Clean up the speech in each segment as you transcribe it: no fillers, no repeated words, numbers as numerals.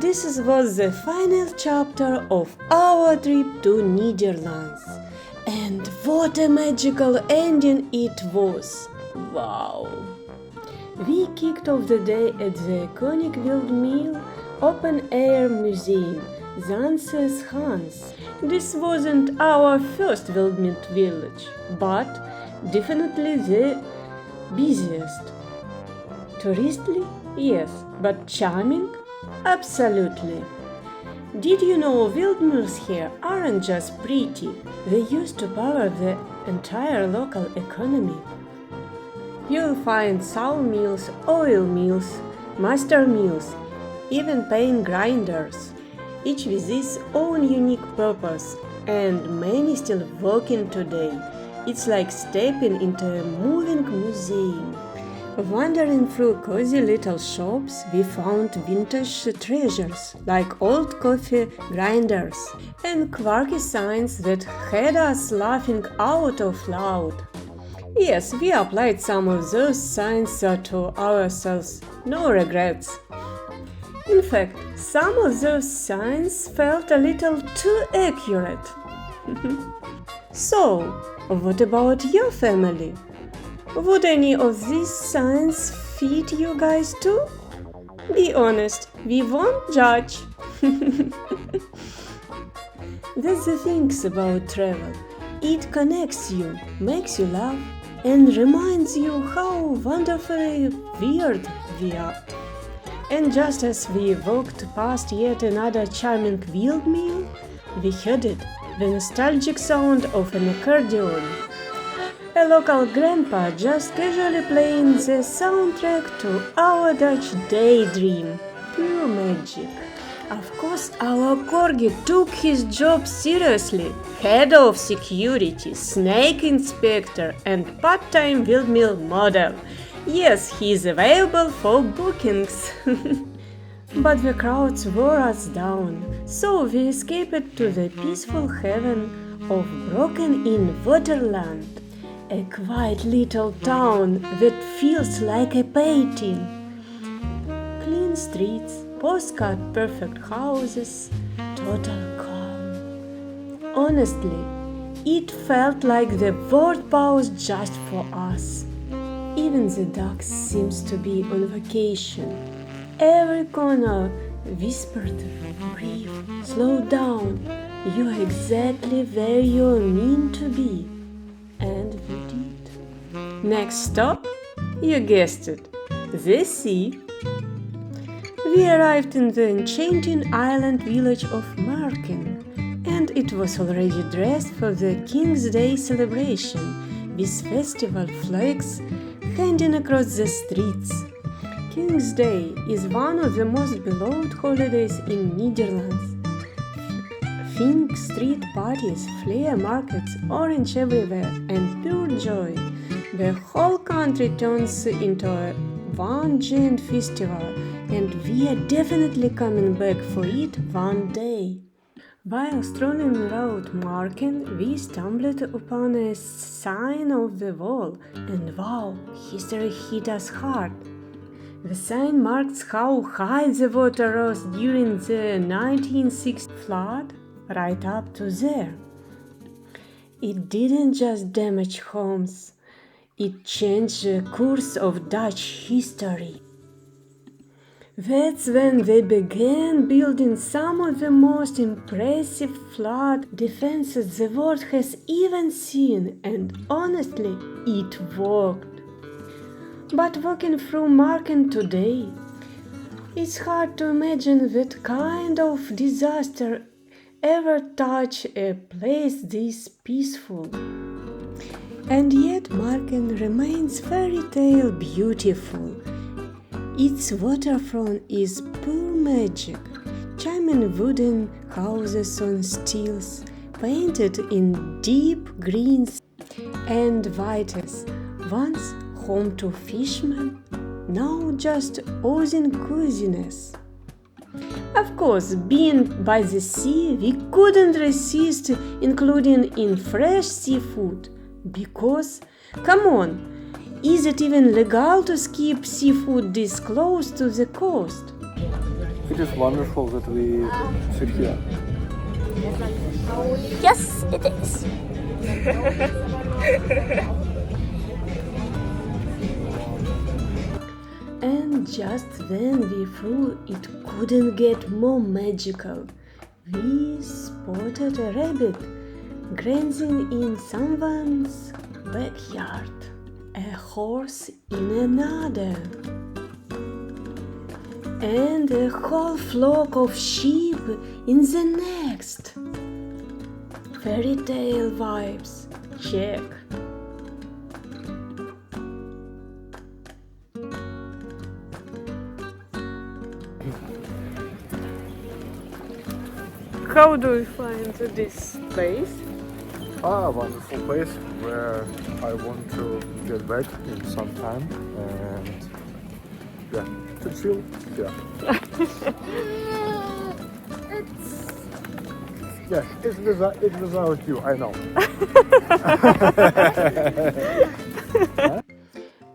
was the final chapter of our trip to Netherlands. And what a magical ending it was! Wow! We kicked off the day at the iconic Windmill open-air museum, Zaanse Schans. This wasn't our first windmill village, but definitely the busiest. Touristly, yes, but charming? Absolutely. Did you know windmills here aren't just pretty, they used to power the entire local economy. You'll find sawmills, oil mills, master mills, even paint grinders, each with its own unique purpose, and many still working today. It's like stepping into a moving museum. Wandering through cozy little shops, we found vintage treasures like old coffee grinders and quirky signs that had us laughing out of loud. Yes, we applied some of those signs to ourselves, no regrets. In fact, some of those signs felt a little too accurate. So, what about your family? Would any of these signs fit you guys too? Be honest, we won't judge. That's the things about travel. It connects you, makes you laugh, and reminds you how wonderfully weird we are. And just as we walked past yet another charming windmill, we heard it, the nostalgic sound of an accordion. A local grandpa just casually playing the soundtrack to our Dutch daydream. Pure magic. Of course, our corgi took his job seriously. Head of security, snake inspector, and part-time windmill model. Yes, he is available for bookings. But the crowds wore us down, so we escaped to the peaceful heaven of Broken in Waterland. A quiet little town that feels like a painting. Clean streets, postcard perfect houses, total calm. Honestly, it felt like the world paused just for us. Even the ducks seems to be on vacation. Every corner whispered, breathe, slow down, you're exactly where you're meant to be. And we did. Next stop, you guessed it, the sea. We arrived in the enchanting island village of Marken, and it was already dressed for the King's Day celebration, with festival flags hanging across the streets. King's Day is one of the most beloved holidays in Netherlands. Think street parties, flea markets, orange everywhere, and pure joy. The whole country turns into one giant festival, and we are definitely coming back for it one day. While strolling around Marken, we stumbled upon a sign on the wall, and wow, history hit us hard. The sign marks how high the water rose during the 1960 flood, right up to there. It didn't just damage homes, it changed the course of Dutch history. That's when they began building some of the most impressive flood defenses the world has even seen, and honestly, it worked. But walking through Marken today, it's hard to imagine that kind of disaster ever touch a place this peaceful. And yet Marken remains fairytale beautiful. Its waterfront is pure magic, charming wooden houses on stilts, painted in deep greens and whites, once home to fishermen, now just oozing coziness. Of course, being by the sea, we couldn't resist including in fresh seafood, because, come on, is it even legal to skip seafood this close to the coast? It is wonderful that we sit here. Yes, it is. And just then we thought it couldn't get more magical. We spotted a rabbit grazing in someone's backyard, a horse in another, and a whole flock of sheep in the next. Fairy tale vibes, check. How do you find this place? Wonderful place where I want to get back in some time and yeah, to chill. Yeah. It's without you, I know.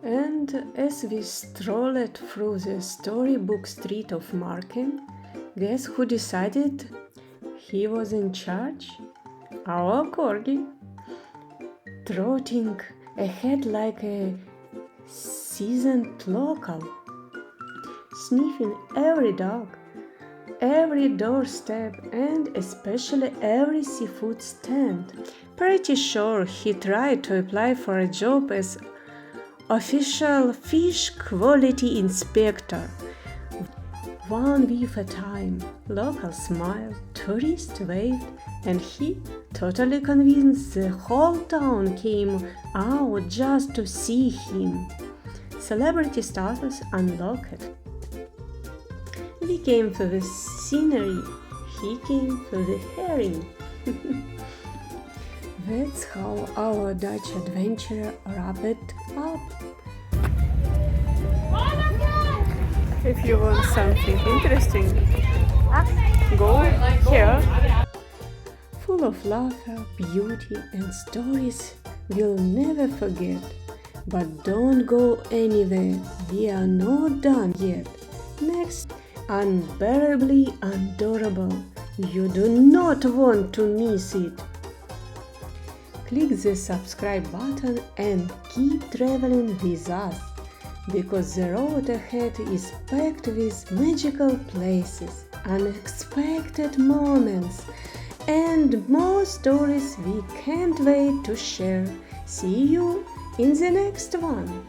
And as we strolled through the storybook street of Marken, guess who decided he was in charge? Our corgi, trotting ahead like a seasoned local, sniffing every dog, every doorstep, and especially every seafood stand. Pretty sure he tried to apply for a job as official fish quality inspector. One whiff at a time, local smiled, tourist waved, and he, totally convinced the whole town came out just to see him. Celebrity status unlocked. We came for the scenery, he came for the herring. That's how our Dutch adventure wrapped up. If you want something interesting, go here. Full of laughter, beauty, and stories we'll never forget. But don't go anywhere, we are not done yet. Next, unbearably adorable. You do not want to miss it. Click the subscribe button and keep traveling with us, because the road ahead is packed with magical places, unexpected moments, and more stories we can't wait to share. See you in the next one!